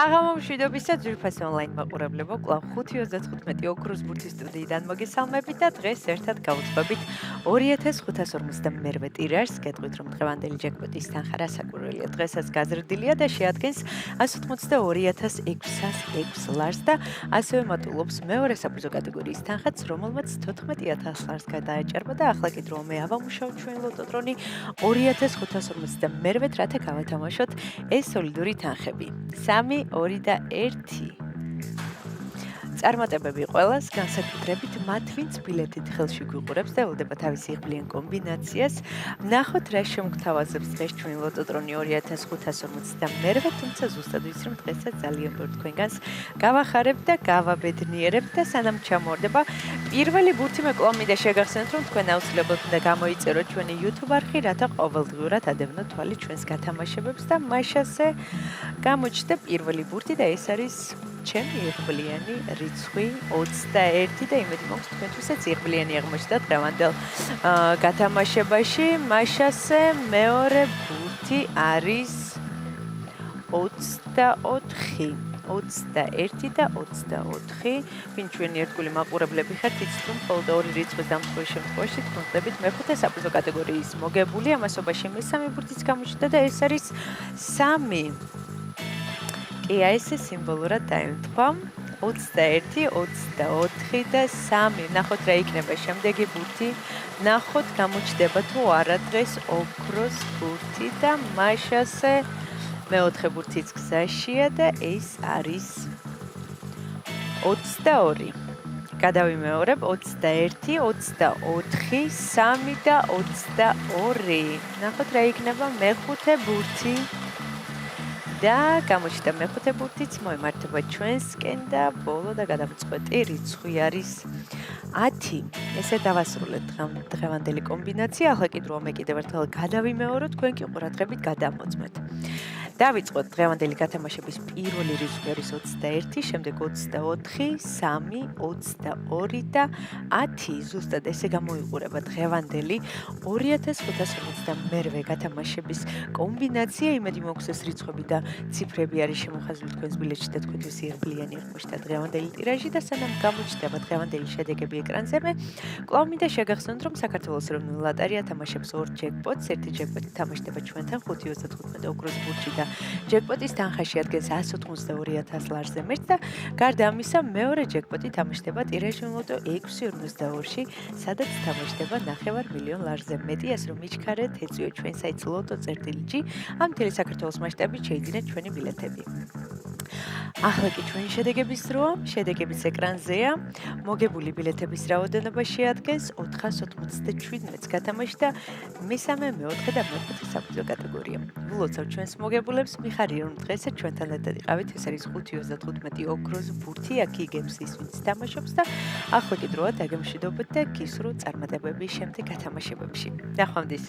საღამო მშვიდობისა ძვირფასი ონლაინ მაყურებლებო, კვლავ 5:35 ოქროს ბურთის სტუდიიდან მოგესალმებით და დღეს ერთად გავუძღვებით 2552 ტირაჟს. გეტყვით, რომ დღევანდელი ჯეკპოტის თანხა რასაკვირველია, დღესაც გაზრდილია და შეადგენს 182606 ლარს და ასევე მატულობს მეორე საფუძვო კატეგორიის თანხაც, რომელმაც 14000 ლარს გადააჭარბა და ახლა კი დროა მე ავამუშავოთ ჩვენ ლოტოტრონი 2552, რათა გავათამაშოთ ეს სოლიდური თანხები. 3, 2 და 1. წარმატებები ყველას, განსაკუთრებით მათ, ვინც ბილეთით ხელში გვიყურებს და ელოდება თავის იღბლიან კომბინაციას. ვნახოთ, რა შემოგთავაზებს დღეს ჩვენი ლოტოტრონი 2552, თუმცა ზუსტად ვიცი, რომ დღესაც ძალიან ბევრი თქვენგანს გავახარებ და გავაბედნიერებ და სანამ ჩამოვარდება პირველი ბურთი, მე კვლავ მინდა შეგახსენოთ, რომ თქვენ აუცილებლად უნდა გამოიწეროთ ჩვენი YouTube არხი, რათა ყოველდღიურად ადევნოთ თვალი ჩვენს გათამაშებებს და მაშასე გამოჩნდა პირველი ბურთი და ეს არის ჩემი იღბლიანი რიცხვი 21 და იმედი მაქვს თქვენთვისაც იღბლიანი აღმოჩნდა დღევანდელ გათამაშებაში. მაშასე მეორე ბურთი არის 24. 21 და 24. ვინ ჩვენი ერთგული მაყურებლები ხართ, იცით, რომ მხოლოდ ორი რიცხვის დამწყების შემთხვევაში თქვენ ხდებით მეხუთე საფუძვო კატეგორიის მოგებული. ამასობაში მესამე ბურთიც გამოჩნდა და ეს არის 3. კი, ეს სიმბოლურად დაემთხვა 21, 24 და 3. ნახოთ რა იქნება შემდეგი ბურთი. ნახოთ გამოჩნდება თუ არა დღეს ოქროს ბურთი და მაშასე მეოთხე ბურთიც გზაშია და ეს არის 22. გადავიმეორებ 21, 24, 3 და 22. ნახოთ რა იქნება მეხუთე ბურთი. და გამოჩნდა მეხუთე ბურთიც, მოემართება ჩვენსკენ და ბოლო და გადავწყვეტი რიცხვი არის 10. ესე დავასრულეთ დღევანდელი კომბინაცია. ახლა კი დროა მე კიდევ ერთხელ გადავიმეორო, თქვენ კი ყურადღებით გადამოწმეთ. დავიწყოთ დღევანდელი გათამაშების პირველი რიცხვი არის 21, შემდეგ 24, 3, 22 და 10. ზუსტად ესე გამოიყურება დღევანდელი 2552 გათამაშების კომბინაცია. იმედი მაქვს ეს რიცხვები და ციფრები არის შემოხაზული თქვენს ბილეთში და თქვენთვის იღბლიანი აღმოჩნდა დღევანდელი ტირაჟი და სანამ გამოჩნდება დღევანდელი შედეგები ეკრანზე, მე კვლავ მინდა შეგახსენოთ, რომ საქართველოს ეროვნული ლოტარია თამაშობს 2 ჯეკპოტს. ერთი ჯეკპოტი თამაშდება ჩვენთან 5.35 ოქროს ბურთში და ჯეკპოტის თანხა შეადგენს 182000 ლარზე მერც და გარდა ამისა მეორე ჯეკპოტი თამაშდება ტირაჟი ლოტო 6.52-ში, სადაც თამაშდება 9 მილიონ ლარზე მეტი, ასე რომ მიჩქარეთ, ეწვიო ჩვენ საიტს lotto.gr. ამ მთელი საქართველოს მასშტაბით შეიძინეთ ჩვენი ბილეთები. ახლა კი ჩვენი შედეგების დროა. შედეგების ეკრანზეა. მოგებული ბილეთების რაოდენობა შეადგენს 497-ს გათამაში და მესამე, მეოთხე და მეხუთე საფუძვო კატეგორია. ვლოცავ ჩვენს მოგებულებს, მიხარია რომ დღესაც ჩვენთან ერთად იყავით. ეს არის 5.35 ოქროს ბურთი, აქ იგებს ის, ვინც თამაშობს და ახლა კი დროა დაგემშვიდობოთ და გისურვოთ წარმატებები შემდეგ გათამაშებებში. ნახვამდის.